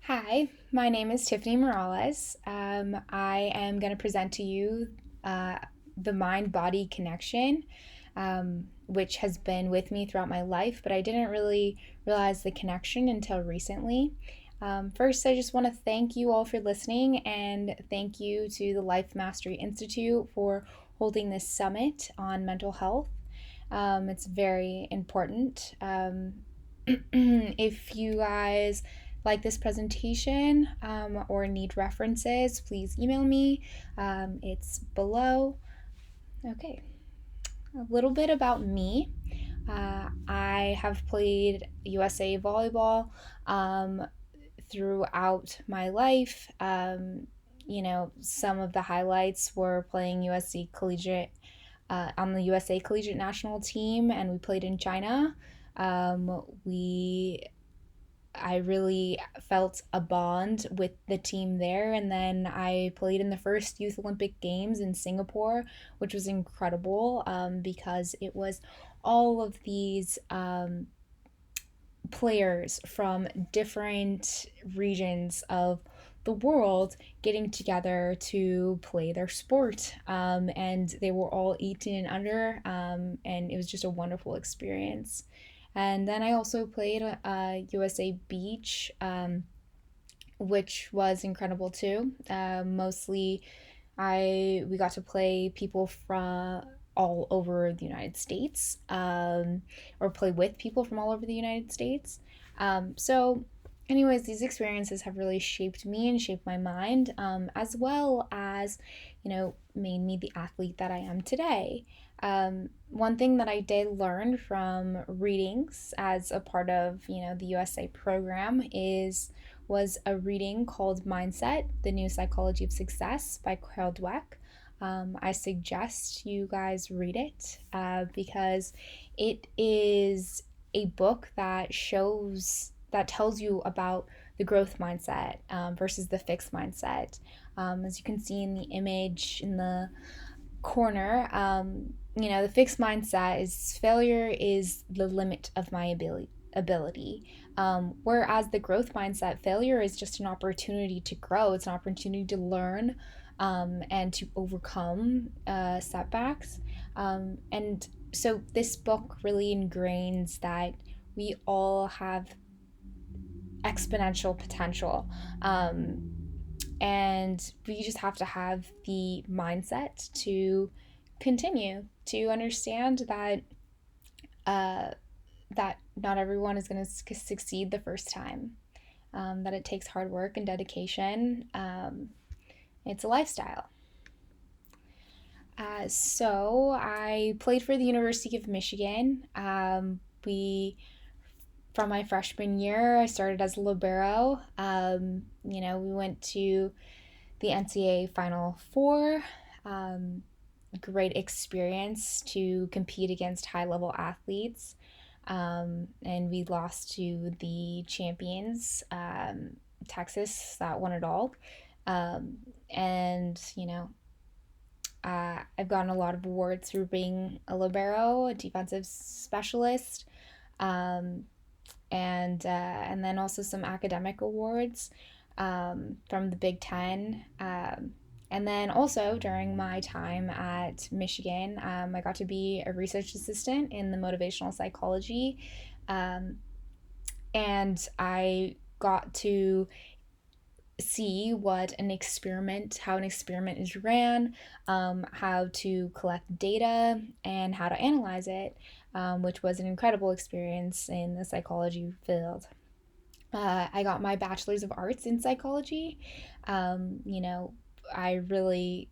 Hi, my name is Tiffany Morales. I am going to present to you uh, the mind body connection, which has been with me throughout my life, but I didn't really realize the connection until recently. First, I just want to thank you all for listening and thank you to the Life Mastery Institute for holding this summit on mental health. It's very important. If you guys like this presentation or need references, please email me. It's below. Okay, a little bit about me. I have played USA volleyball throughout my life. Some of the highlights were playing USC collegiate on the USA collegiate national team, and we played in China. We I really felt a bond with the team there. And then I played in the first Youth Olympic Games in Singapore, which was incredible because it was all of these players from different regions of the world getting together to play their sport. And they were all 18 and under, and it was just a wonderful experience. And then I also played USA Beach, which was incredible too. Mostly, we got to play people from all over the United States, or play with people from all over the United States. Anyways, these experiences have really shaped me and shaped my mind, as well as, made me the athlete that I am today. One thing that I did learn from readings as a part of, the USA program was a reading called Mindset: The New Psychology of Success by Carol Dweck. I suggest you guys read it because it is a book that tells you about the growth mindset versus the fixed mindset. As you can see in the image in the corner, the fixed mindset is failure is the limit of my ability. Whereas the growth mindset, failure is just an opportunity to grow. It's an opportunity to learn and to overcome setbacks. And so this book really ingrains that we all have exponential potential. And we just have to have the mindset to continue to understand uh, that not everyone is going to succeed the first time. That it takes hard work and dedication. It's a lifestyle. So I played for the University of Michigan. We From my freshman year, I started as a libero. We went to the NCAA Final Four. Great experience to compete against high level athletes. And we lost to the champions, Texas, that won it all. And, I've gotten a lot of awards for being a libero, a defensive specialist, um, and then also some academic awards from the Big Ten. And then also during my time at Michigan, I got to be a research assistant in the motivational psychology, um, and I got to see how an experiment is ran, how to collect data, and how to analyze it, which was an incredible experience in the psychology field. I got my bachelor's of arts in psychology. I really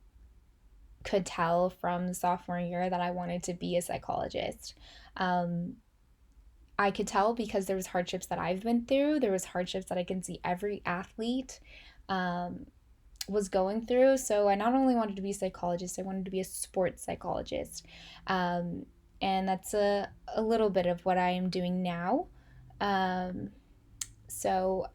could tell from the sophomore year that I wanted to be a psychologist. Um, I could tell because there was hardships that I've been through. There was hardships that I can see every athlete um, was going through. So I not only wanted to be a psychologist, I wanted to be a sports psychologist. Um, and that's a little bit of what I am doing now. Um, so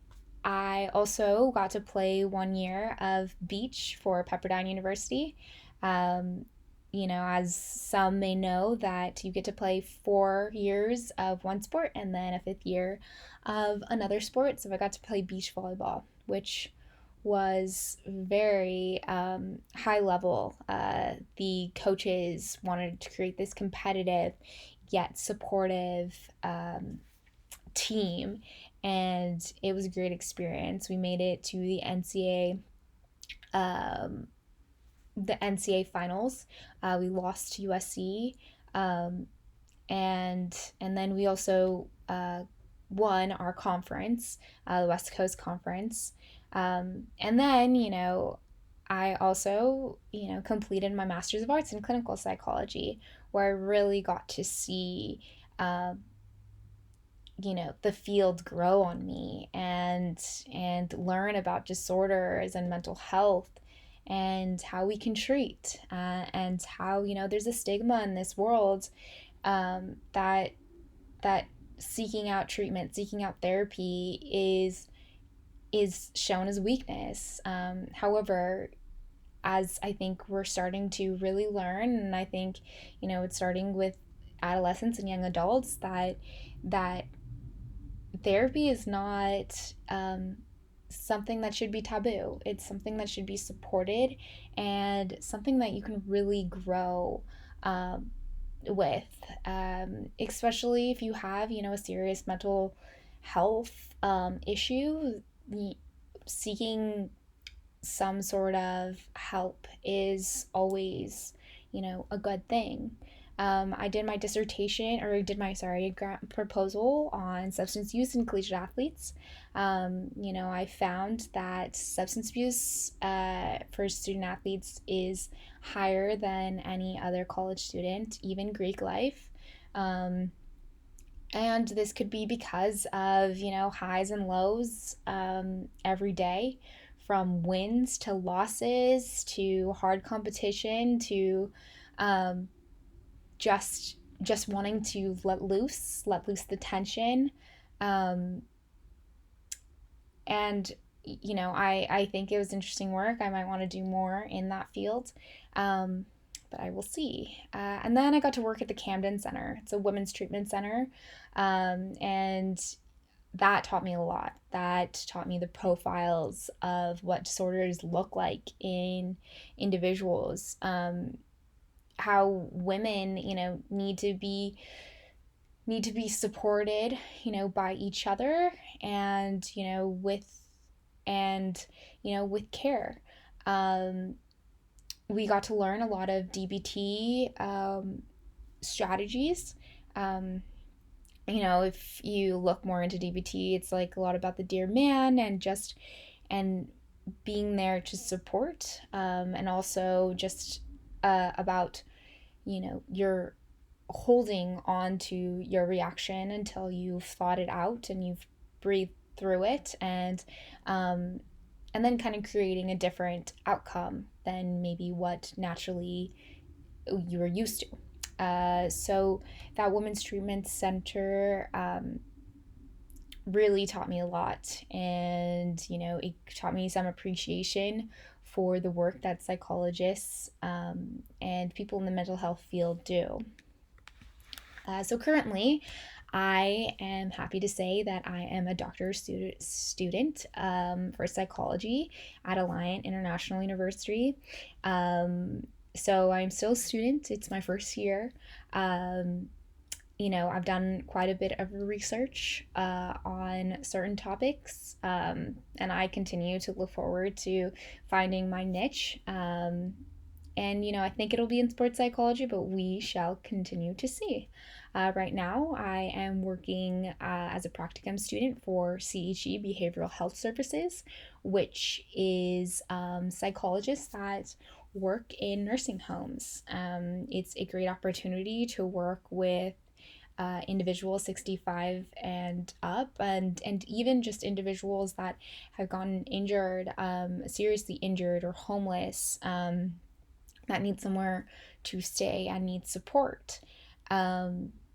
I also got to play 1 year of beach for Pepperdine University. Um, as some may know, that you get to play 4 years of one sport and then a fifth year of another sport. So I got to play beach volleyball, which was very high level. The coaches wanted to create this competitive yet supportive team, and it was a great experience. We made it to the NCAA finals. We lost to USC, um, and then we also won our conference, the West Coast Conference. And then, I also, completed my Master's of Arts in Clinical Psychology, where I really got to see, um, the field grow on me, and learn about disorders and mental health and how we can treat, and how, there's a stigma in this world, that seeking out treatment, seeking out therapy is shown as weakness. However, as I think we're starting to really learn, and I think, it's starting with adolescents and young adults, that therapy is not something that should be taboo. It's something that should be supported, and something that you can really grow um, with, especially if you have, a serious mental health issue. Seeking some sort of help is always, a good thing. I did my dissertation, or did my, sorry, grant proposal on substance use in collegiate athletes. I found that substance abuse for student athletes is higher than any other college student, even Greek life. Um, and this could be because of, highs and lows every day, from wins to losses to hard competition to um, just wanting to let loose the tension. Um, and I think it was interesting work. I might want to do more in that field. Um, but I will see. And then I got to work at the Camden Center. It's a women's treatment center. And that taught me a lot. That taught me the profiles of what disorders look like in individuals. How women, need to be supported, by each other, and with care. Um, we got to learn a lot of DBT strategies. Um, if you look more into DBT, it's like a lot about the dear man, and being there to support, and also just about, your holding on to your reaction until you've thought it out and you've breathed through it, um, and then kind of creating a different outcome than maybe what naturally you were used to. So that women's treatment center really taught me a lot, and it taught me some appreciation for the work that psychologists and people in the mental health field do. So currently, I am happy to say that I am a doctorate student for psychology at Alliant International University. So I'm still a student. It's my first year. Um, I've done quite a bit of research on certain topics, and I continue to look forward to finding my niche. And I think it'll be in sports psychology, but we shall continue to see. Right now, I am working as a practicum student for CHE Behavioral Health Services, which is psychologists that work in nursing homes. It's a great opportunity to work with individuals 65 and up, and even just individuals that have gotten injured, seriously injured or homeless, that need somewhere to stay and need support.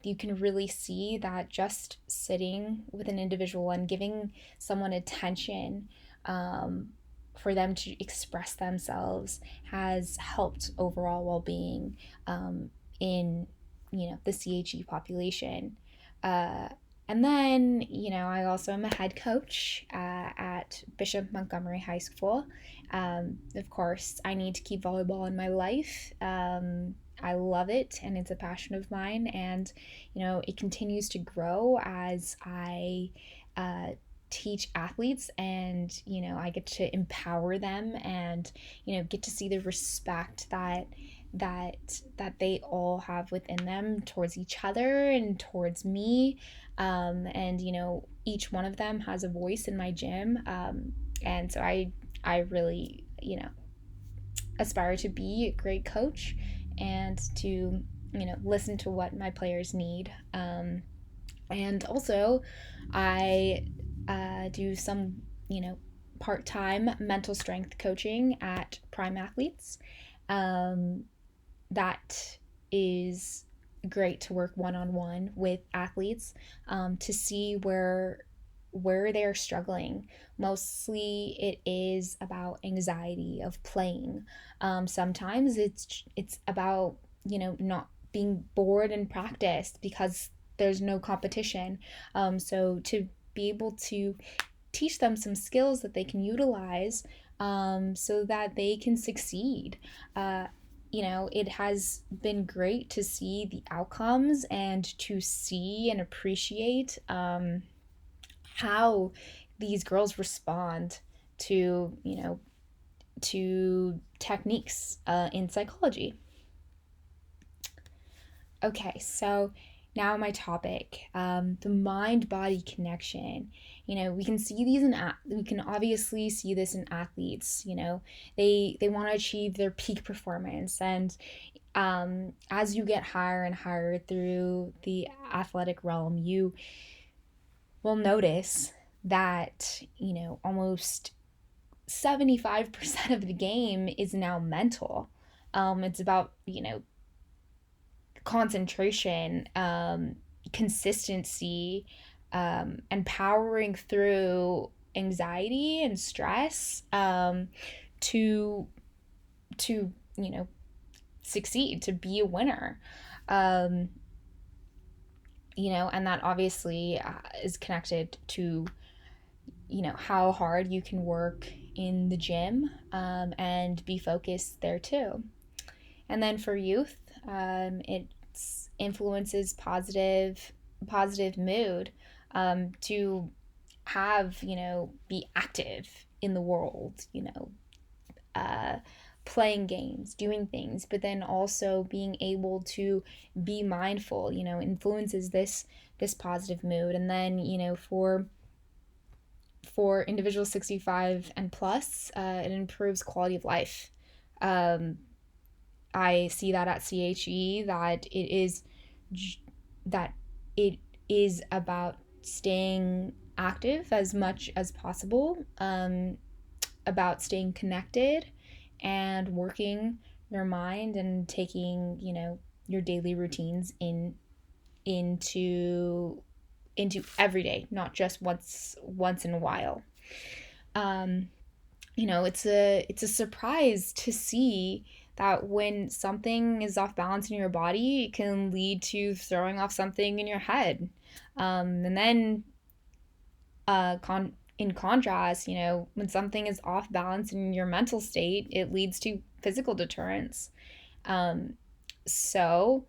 You can really see that just sitting with an individual and giving someone attention, for them to express themselves has helped overall well-being in the CHE population. Uh, and then, I also am a head coach at Bishop Montgomery High School. Of course, I need to keep volleyball in my life. I love it, and it's a passion of mine. And, it continues to grow as I uh, teach athletes, and, I get to empower them and, get to see the respect that they all have within them towards each other and towards me. And each one of them has a voice in my gym. And so I really aspire to be a great coach and to listen to what my players need. And also I do some part-time mental strength coaching at Prime Athletes. um, that is great to work one-on-one with athletes, to see where they're struggling. Mostly it is about anxiety of playing. Sometimes it's about not being bored in practice because there's no competition. So to be able to teach them some skills that they can utilize, so that they can succeed. It has been great to see the outcomes and to see and appreciate how these girls respond to, to techniques in psychology. Okay, so now my topic, the mind-body connection. We can see these we can obviously see this in athletes. They want to achieve their peak performance, and as you get higher and higher through the athletic realm, you will notice that almost 75% of the game is now mental. It's about concentration, consistency, and powering through anxiety and stress, to succeed, to be a winner. Um, and that obviously is connected to how hard you can work in the gym, and be focused there too. And then for youth, it influences positive mood, to have be active in the world, uh, playing games, doing things, but then also being able to be mindful, influences this positive mood. And then for individuals 65 and plus, it improves quality of life. um, I see that at CHE, that it is about staying active as much as possible, about staying connected and working your mind and taking your daily routines into every day, not just once in a while. um, it's a surprise to see that when something is off balance in your body, it can lead to throwing off something in your head. And then, in contrast, when something is off balance in your mental state, it leads to physical deterrence. Um, so,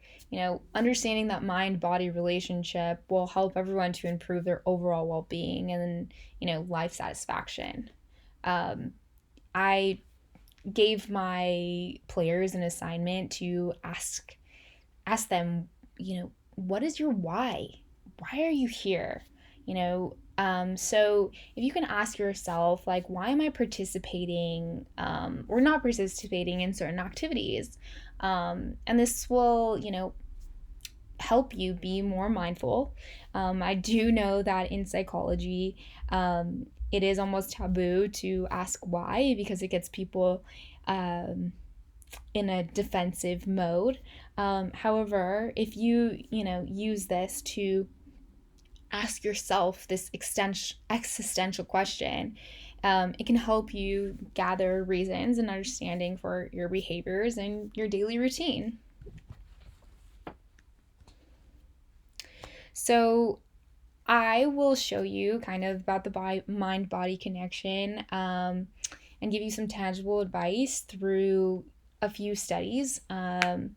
understanding that mind body relationship will help everyone to improve their overall well being and, life satisfaction. Um, I gave my players an assignment to ask them, what is your why? Why are you here? So if you can ask yourself, like, why am I participating, or not participating in certain activities? And this will, help you be more mindful. I do know that in psychology, it is almost taboo to ask why, because it gets people in a defensive mode. However, if you use this to ask yourself this existential question, It can help you gather reasons and understanding for your behaviors and your daily routine. So, I will show you kind of about the mind body connection, and give you some tangible advice through a few studies. Um,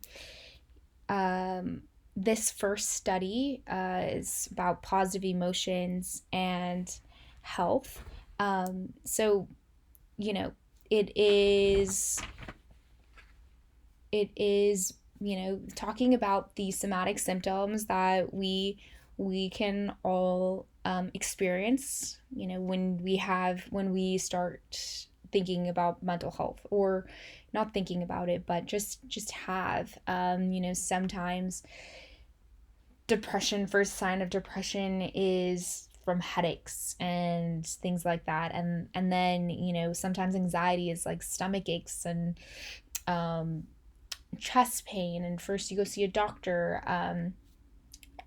this first study is about positive emotions and health. So, you know, it is it is talking about the somatic symptoms that we can all experience, when we start thinking about mental health, or not thinking about it, but just have, sometimes depression, first sign of depression is from headaches and things like that, and then sometimes anxiety is like stomach aches and um, chest pain, and first you go see a doctor,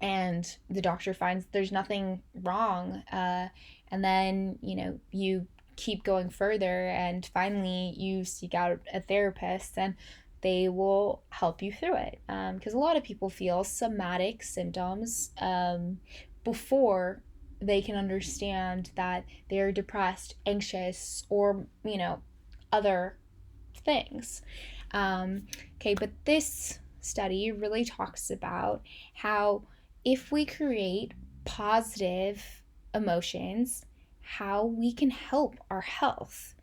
and the doctor finds there's nothing wrong, and then you keep going further, and finally you seek out a therapist, and they will help you through it, because a lot of people feel somatic symptoms before they can understand that they're depressed, anxious, or other things. Okay, but this study really talks about how if we create positive emotions, how we can help our health.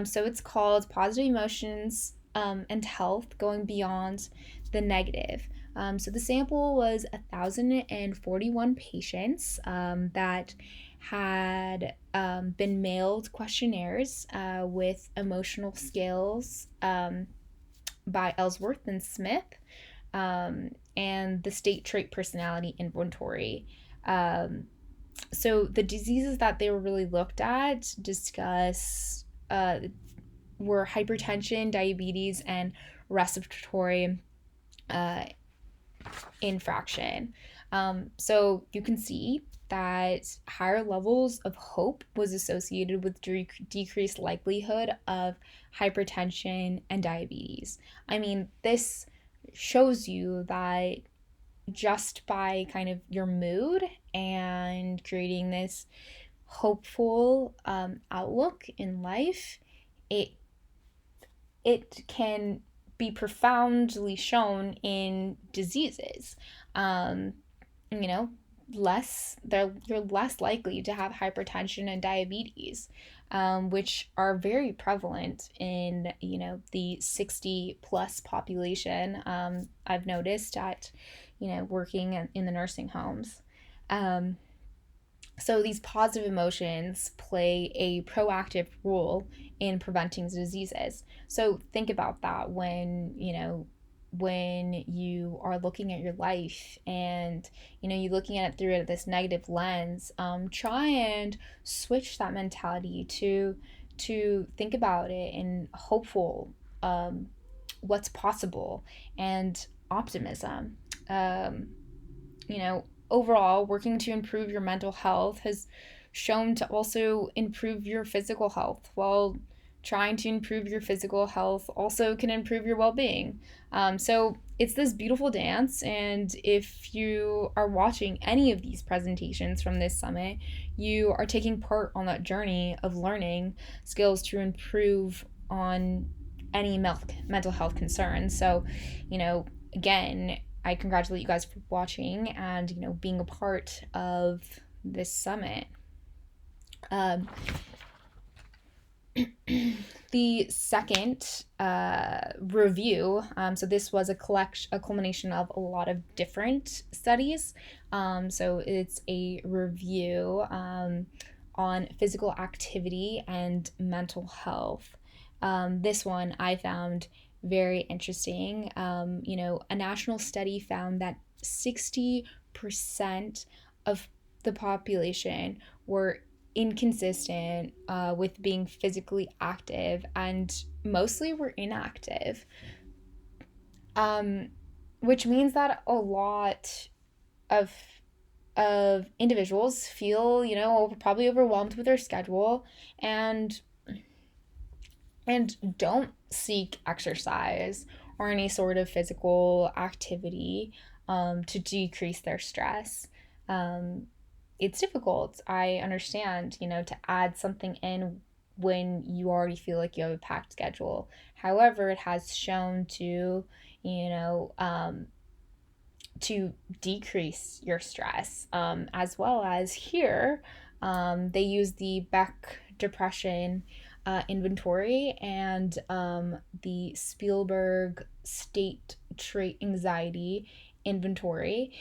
So it's called Positive Emotions and Health Going Beyond the Negative. So the sample was 1,041 patients that had been mailed questionnaires with emotional scales by Ellsworth and Smith, and the State Trait Personality Inventory. Um, so the diseases that they were really looked at were hypertension, diabetes, and respiratory uh, infraction. So you can see that higher levels of hope was associated with decreased likelihood of hypertension and diabetes. I mean, this shows you that just by kind of your mood and creating this hopeful outlook in life, it it can be profoundly shown in diseases. Um, you know, you're less likely to have hypertension and diabetes, which are very prevalent in the 60 plus population. I've noticed at working in the nursing homes. Um, so these positive emotions play a proactive role in preventing diseases. So think about that when you are looking at your life, and you're looking at it through this negative lens. Try and switch that mentality to think about it in hopeful, what's possible, and optimism. Um, Overall, working to improve your mental health has shown to also improve your physical health, while trying to improve your physical health also can improve your well being. So it's this beautiful dance, and if you are watching any of these presentations from this summit, you are taking part on that journey of learning skills to improve on any mental health concerns. So, again, I congratulate you guys for watching and being a part of this summit. Um, the second review, so this was a culmination of a lot of different studies. So it's a review on physical activity and mental health. This one I found very interesting. A national study found that 60% of the population were inconsistent with being physically active, and mostly were inactive, um, which means that a lot of of individuals feel, probably overwhelmed with their schedule and don't seek exercise or any sort of physical activity to decrease their stress. Um, it's difficult. I understand, to add something in when you already feel like you have a packed schedule. However, it has shown you know, um, to decrease your stress, as well as here. They use the Beck depression inventory and the Spielberg state trait anxiety inventory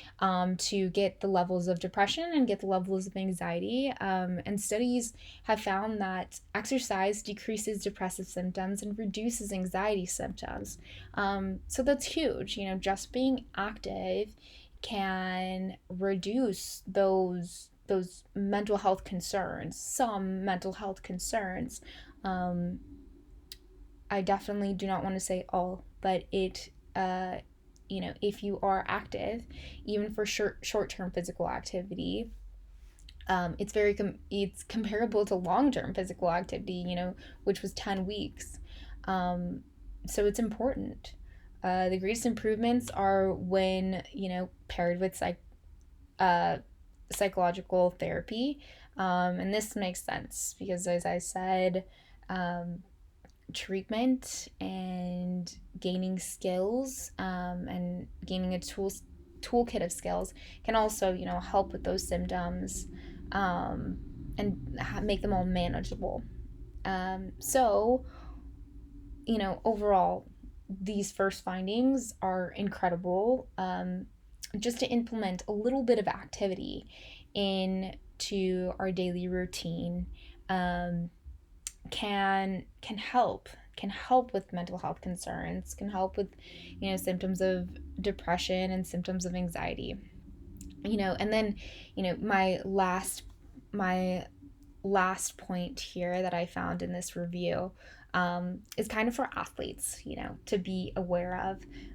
to get the levels of depression and get the levels of anxiety. And studies have found that exercise decreases depressive symptoms and reduces anxiety symptoms. So that's huge. Just being active can reduce those mental health concerns, some mental health concerns. Um, I definitely do not want to say all, but if you are active, even for short term physical activity, it's comparable to long term physical activity, which was 10 weeks. Um, so it's important. The greatest improvements are when paired with uh, psychological therapy, and this makes sense because, as I said, um, treatment and gaining skills, and gaining a toolkit of skills can also help with those symptoms, um, and make them all manageable. So overall, these first findings are incredible. Just to implement a little bit of activity into our daily routine, um, can help with mental health concerns, can help with symptoms of depression and symptoms of anxiety. And then my last point here that I found in this review, is kind of for athletes, to be aware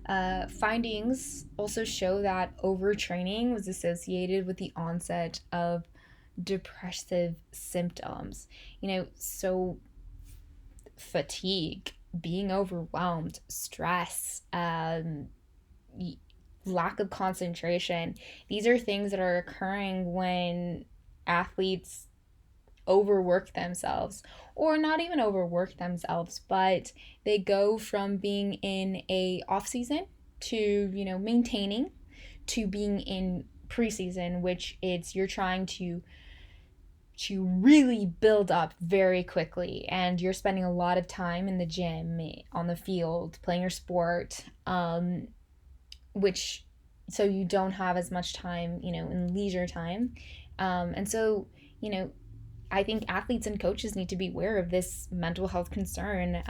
of. Findings also show that overtraining was associated with the onset of depressive symptoms. So fatigue, being overwhelmed, stress, lack of concentration. These are things that are occurring when athletes overwork themselves, or not even overwork themselves, but they go from being in a off season to maintaining, to being in preseason, which it's you're trying to really build up very quickly, and you're spending a lot of time in the gym, on the field, playing your sport, which so you don't have as much time in leisure time. And so I think athletes and coaches need to be aware of this mental health concern,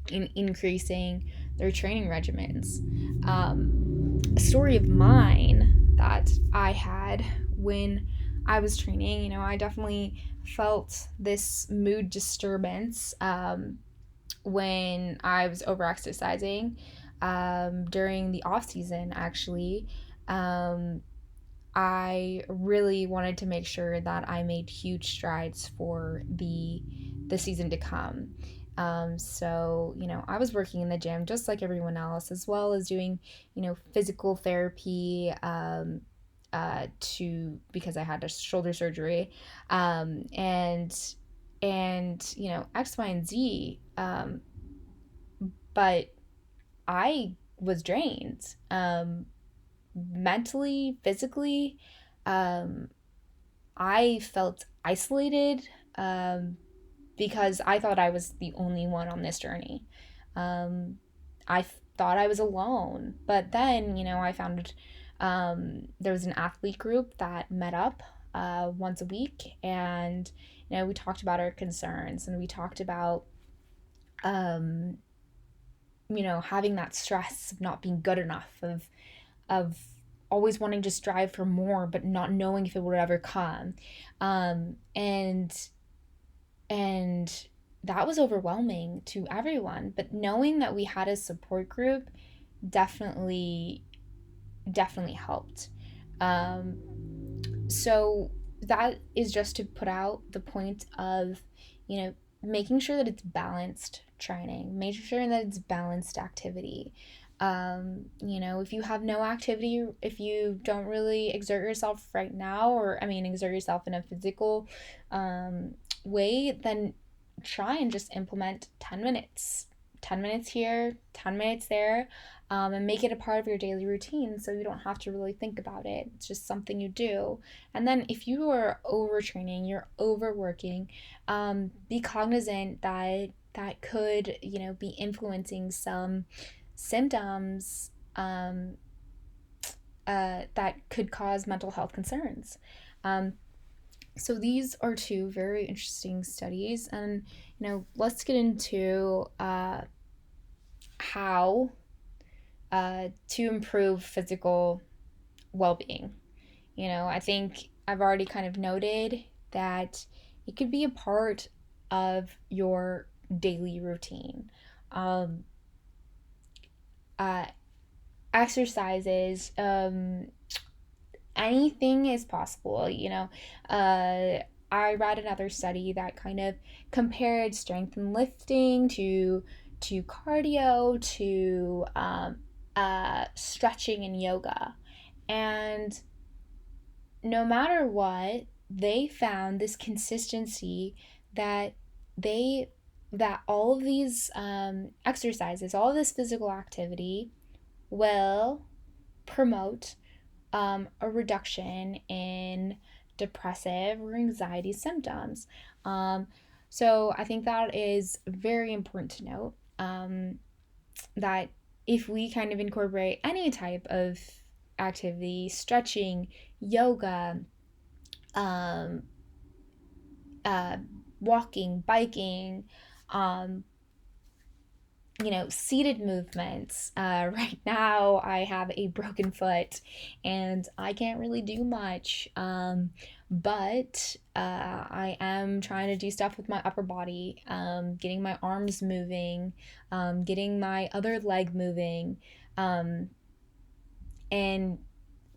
in increasing their training regimens. A story of mine that I had when I was training, I definitely felt this mood disturbance, when I was over exercising, during the off season, actually. Um, I really wanted to make sure that I made huge strides for the season to come. So I was working in the gym just like everyone else, as well as doing physical therapy, to because I had a shoulder surgery, and X, Y, and Z. But I was drained. Mentally, physically. Um, I felt isolated, because I thought I was the only one on this journey. Um, I thought I was alone, but then I found, there was an athlete group that met up once a week, and we talked about our concerns, and we talked about, um, having that stress of not being good enough, of always wanting to strive for more but not knowing if it would ever come. Um, and and that was overwhelming to everyone, but knowing that we had a support group definitely helped. um, So that is just to put out the point of, you know, making sure that it's balanced training, making sure that it's balanced activity. If you have no activity, if you don't really exert yourself right now, or I mean, exert yourself in a physical way, then try and just implement 10 minutes. 10 minutes here, 10 minutes there, and make it a part of your daily routine so you don't have to really think about it. It's just something you do. And then if you are overtraining, you're overworking, be cognizant that that could, be influencing some symptoms that could cause mental health concerns. Um, so these are two very interesting studies, and let's get into how to improve physical well-being. I think I've already kind of noted that it could be a part of your daily routine. Um, uh, Exercises, anything is possible. I read another study that kind of compared strength and lifting to cardio to stretching and yoga, and no matter what, they found this consistency that they that all of these exercises, all of this physical activity will promote a reduction in depressive or anxiety symptoms. Um, so I think that is very important to note, that if we kind of incorporate any type of activity, stretching, yoga, um, uh, walking, biking, um, seated movements. Right now, I have a broken foot and I can't really do much. But I am trying to do stuff with my upper body, getting my arms moving, getting my other leg moving, um, and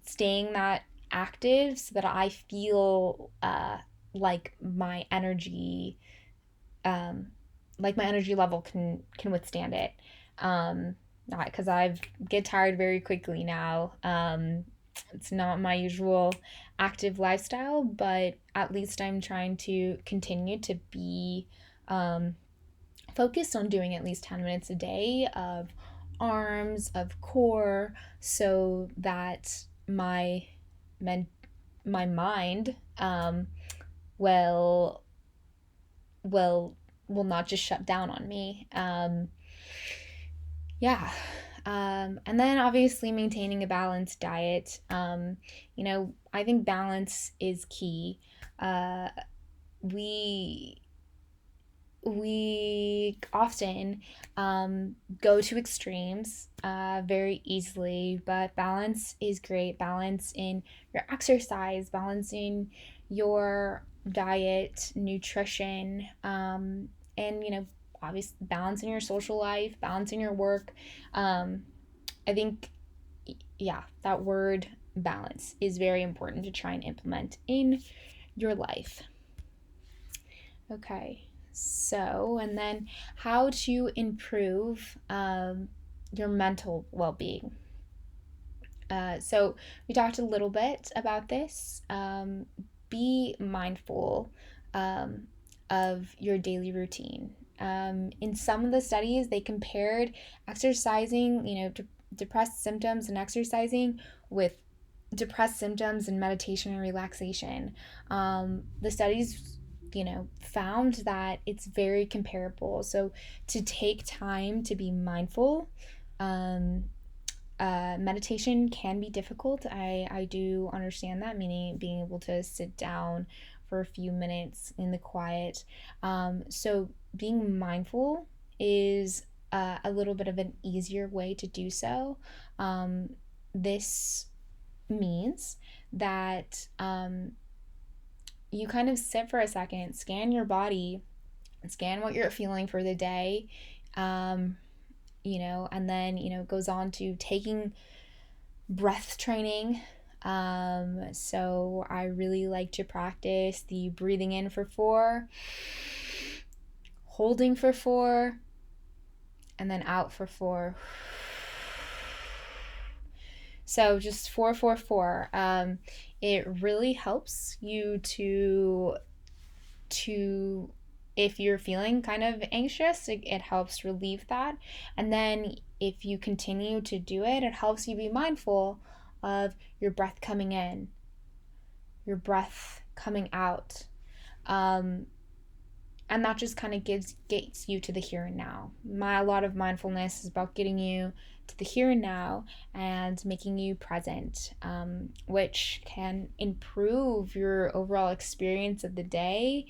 staying that active so that I feel like my energy um, my energy level can withstand it. Not because I get tired very quickly now. It's not my usual active lifestyle, but at least I'm trying to continue to be um, focused on doing at least 10 minutes a day of arms, of core, so that men- my mind will will will not just shut down on me. Yeah. And then obviously maintaining a balanced diet. I think balance is key. Uh, we we often go to extremes very easily, but balance is great. Balance in your exercise, balance in your diet, nutrition, and obviously balance in your social life, balance in your work. I think, yeah, that word balance is very important to try and implement in your life. Okay, so, and then how to improve your mental well being. So, we talked a little bit about this. Be mindful of your daily routine. In some of the studies, they compared exercising, depressed symptoms and exercising with depressed symptoms and meditation and relaxation. The studies, found that it's very comparable. So to take time to be mindful, um, meditation can be difficult. I do understand that, meaning being able to sit down for a few minutes in the quiet. So being mindful is a little bit of an easier way to do so. This means that you kind of sit for a second, scan your body, scan what you're feeling for the day, um, and then, goes on to taking breath training, So I really like to practice the breathing in for 4, holding for 4, and then out for 4. So just 4, 4, 4. It really helps you to if you're feeling kind of anxious, it helps relieve that. And then if you continue to do it, it helps you be mindful of your breath coming in, your breath coming out. Um, and that just kind of gets you to the here and now. A lot of mindfulness is about getting you to the here and now and making you present, which can improve your overall experience of the day,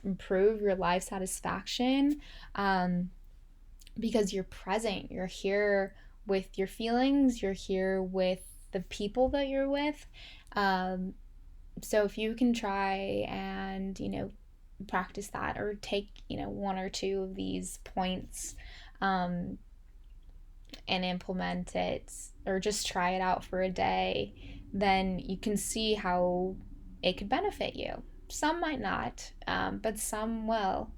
improve your life satisfaction, because you're present. You're here with your feelings. You're here with the people that you're with. Um, so if you can try and practice that, or take 1 or 2 of these points, um, and implement it, or just try it out for a day, then you can see how it could benefit you. Some might not, but some will.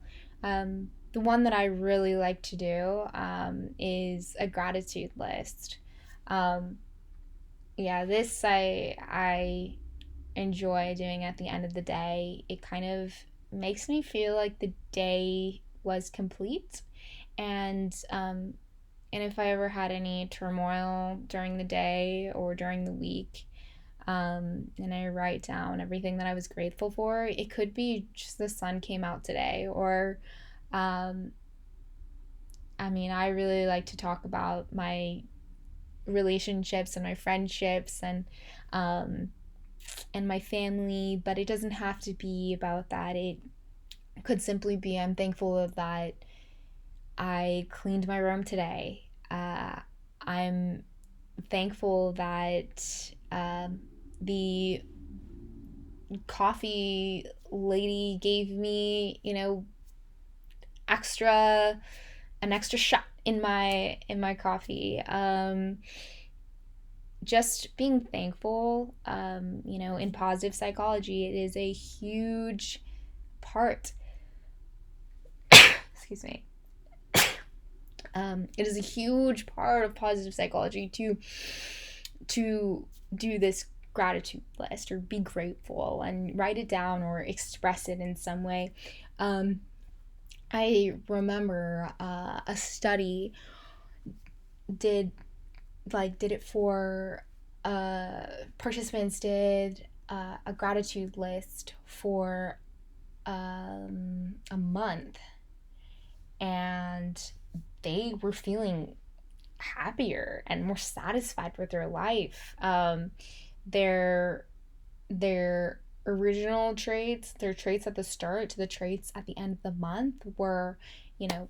The one that I really like to do, is a gratitude list. um, yeah, this I enjoy doing at the end of the day. It kind of makes me feel like the day was complete. And if I ever had any turmoil during the day or during the week, and I write down everything that I was grateful for, it could be just the sun came out today, or um, I mean, I really like to talk about my relationships and my friendships, um, and my family, but it doesn't have to be about that. It could simply be, I'm thankful that I cleaned my room today. I'm thankful that the coffee lady gave me, extra an extra shot in my coffee. Just being thankful, in positive psychology, it is a huge part. Excuse me. It is a huge part of positive psychology to do this gratitude list, or be grateful and write it down or express it in some way. Um, I remember a study did did it for participants did a gratitude list for a month, and they were feeling happier and more satisfied with their life. Their their original traits, their traits at the start to the traits at the end of the month, were, you know,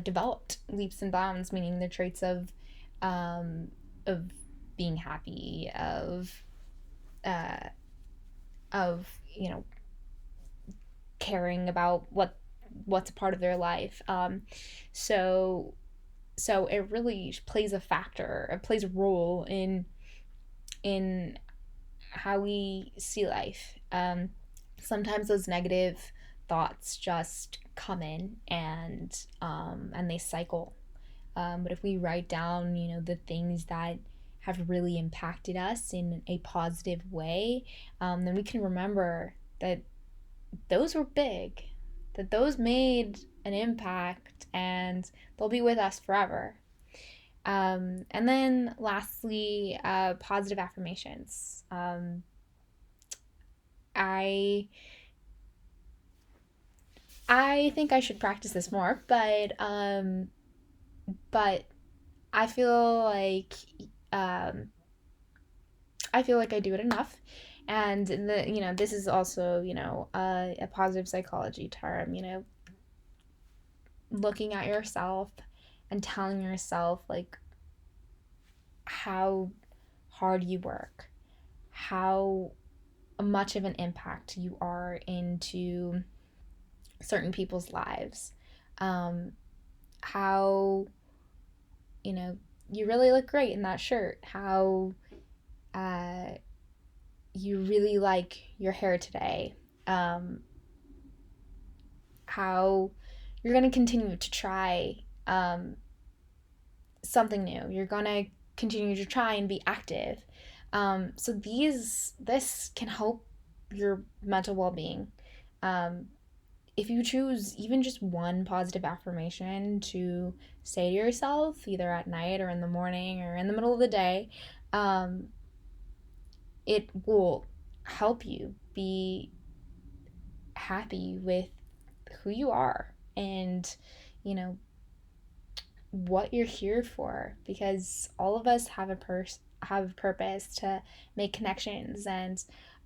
developed leaps and bounds. Meaning the traits of being happy, uh, of caring about what's a part of their life. So so it really plays a factor. It plays a role in how we see life. Sometimes those negative thoughts just come in, and they cycle. But if we write down, the things that have really impacted us in a positive way, then we can remember that those were big, that those made an impact, and they'll be with us forever. And then lastly, positive affirmations. I I think I should practice this more, but I feel like um, I feel like I do it enough. And this is also, a positive psychology term. Looking at yourself and telling yourself, like, how hard you work, how much of an impact you are into certain people's lives, how you really look great in that shirt, how uh, you really like your hair today, um, how you're going to continue to try something new. You're going to continue to try and be active. So this can help your mental well-being. Um, if you choose even just one positive affirmation to say to yourself, either at night or in the morning or in the middle of the day, um, it will help you be happy with who you are and, you know, what you're here for, because all of us have a purpose to make connections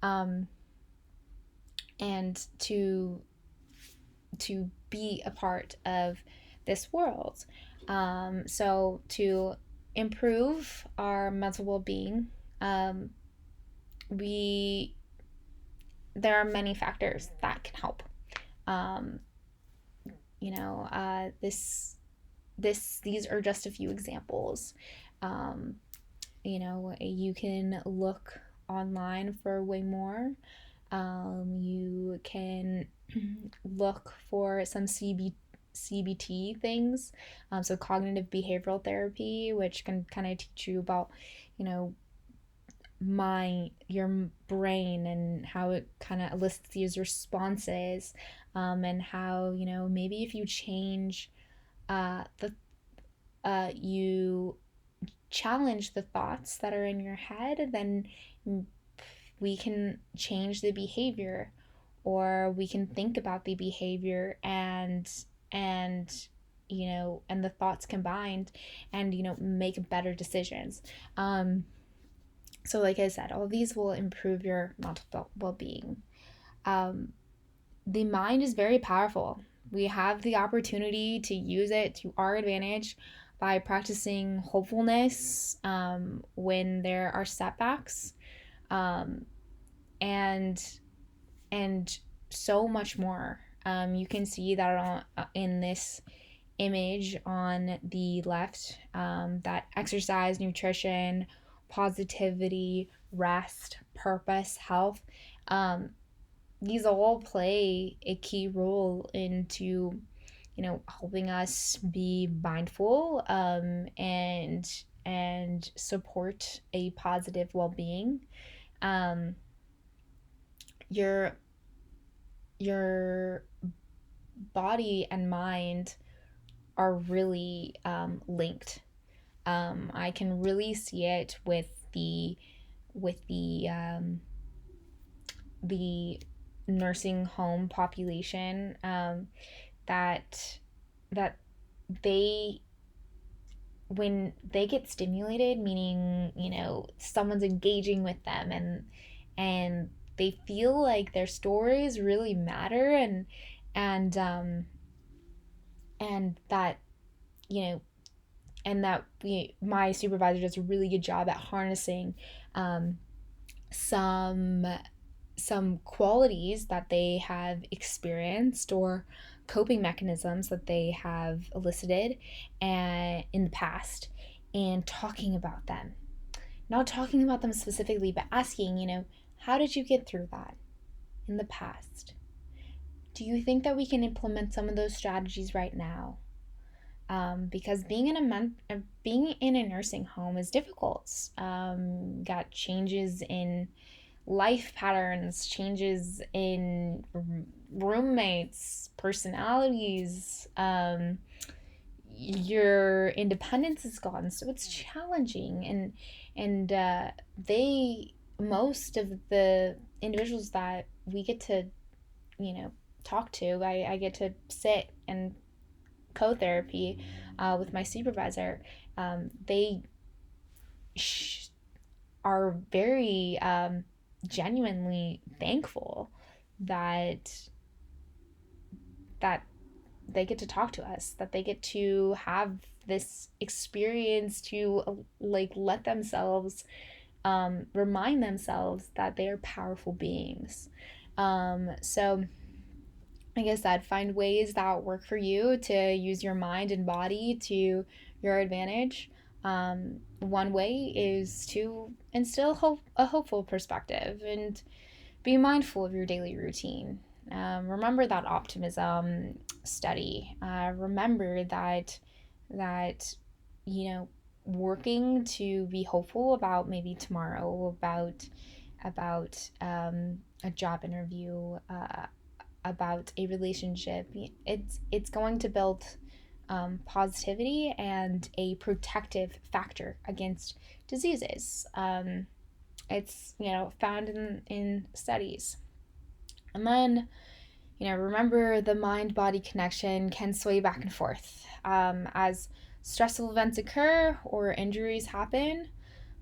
um and to be a part of this world. So to improve our mental well-being, um, we there are many factors that can help. Um, these are just a few examples. Um, you can look online for way more. You can look for some CBT things, so cognitive behavioral therapy, which can kind of teach you about, you know, your brain and how it kind of elicits these responses, and how, maybe if you change the you challenge the thoughts that are in your head, then we can change the behavior, or we can think about the behavior and and the thoughts combined, and make better decisions. So like I said, all of these will improve your mental well-being. um, the mind is very powerful. We have the opportunity to use it to our advantage by practicing hopefulness when there are setbacks, um, and and so much more. You can see that in this image on the left, that exercise, nutrition, positivity, rest, purpose, health, um, these all play a key role into helping us be mindful, and support a positive well-being. um, your your body and mind are really linked. I can really see it with the nursing home population, that that they when they get stimulated, meaning someone's engaging with them, and they feel like their stories really matter, and and that you know my supervisor does a really good job at harnessing um, some some qualities that they have experienced, or coping mechanisms that they have elicited and in the past, and talking about them. Not talking about them specifically, but asking, how did you get through that in the past? Do you think that we can implement some of those strategies right now? Because being in a nursing home is difficult. Got changes in life patterns, changes in roommates, personalities. Your independence is gone, so it's challenging, and they most of the individuals that we get to talk to, I get to sit and co-therapy with my supervisor. They are very genuinely thankful that that they get to talk to us, that they get to have this experience to like let themselves remind themselves that they are powerful beings. So like I said, find ways that work for you to use your mind and body to your advantage. One way is to instill a hopeful perspective and be mindful of your daily routine. Remember that optimism study. Remember that you know working to be hopeful about maybe tomorrow, about a job interview, about a relationship. It's going to build positivity and a protective factor against diseases. It's found in studies. And then remember the mind body connection can sway back and forth as stressful events occur or injuries happen.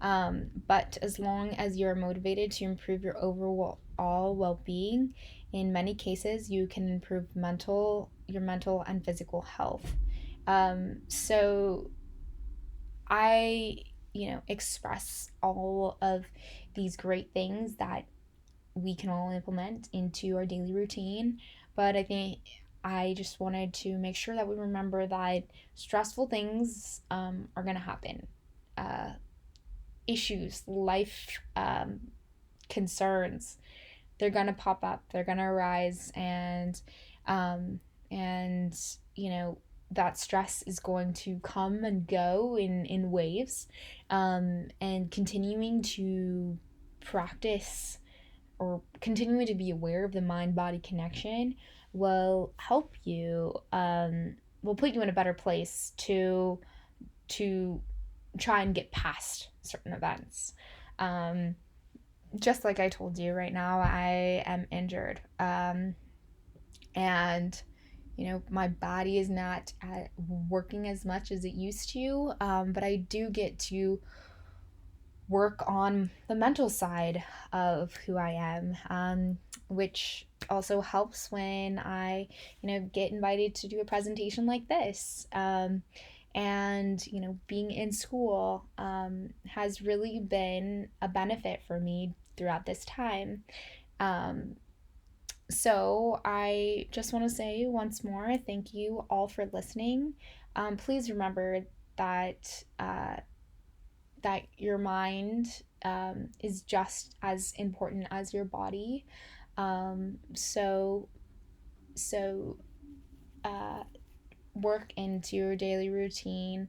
But as long as you're motivated to improve your overall well being, in many cases, you can improve your mental and physical health. So I, express all of these great things that we can all implement into our daily routine. But I think I just wanted to make sure that we remember that stressful things are going to happen. Uh, Issues, life concerns, they're going to pop up, they're going to arise, um, and that stress is going to come and go in waves, and continuing to practice or continuing to be aware of the mind body connection will help you, will put you in a better place to try and get past certain events. um, just like I told you, right now I am injured, and my body is not working as much as it used to, but I do get to work on the mental side of who I am, which also helps when I, get invited to do a presentation like this. And, being in school has really been a benefit for me throughout this time. Um, so I just want to say once more, thank you all for listening. Please remember that that your mind is just as important as your body. So so uh, work into your daily routine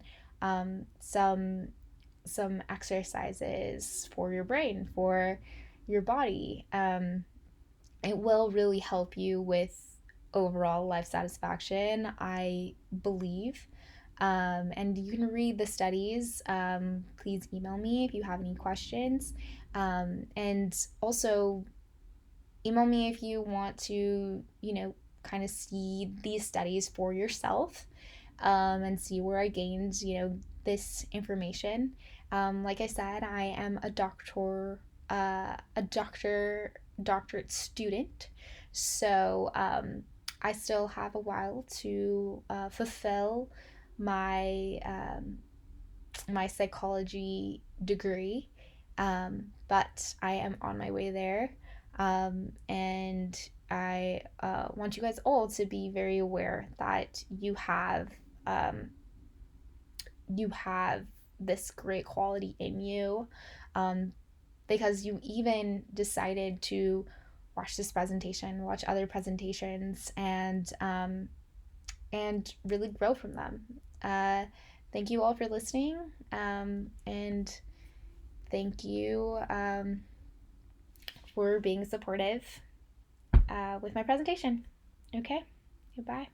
some exercises for your brain, for your body. It will really help you with overall life satisfaction, I believe. And you can read the studies. Please email me if you have any questions. And also, email me if you want to, kind of see these studies for yourself, and see where I gained, this information. Like I said, I am doctorate student, so I still have a while to fulfill my my psychology degree, but I am on my way there, and I want you guys all to be very aware that um, you have this great quality in you, um, because you even decided to watch this presentation, watch other presentations, and really grow from them. Uh, Thank you all for listening, and thank you for being supportive with my presentation. Okay, goodbye.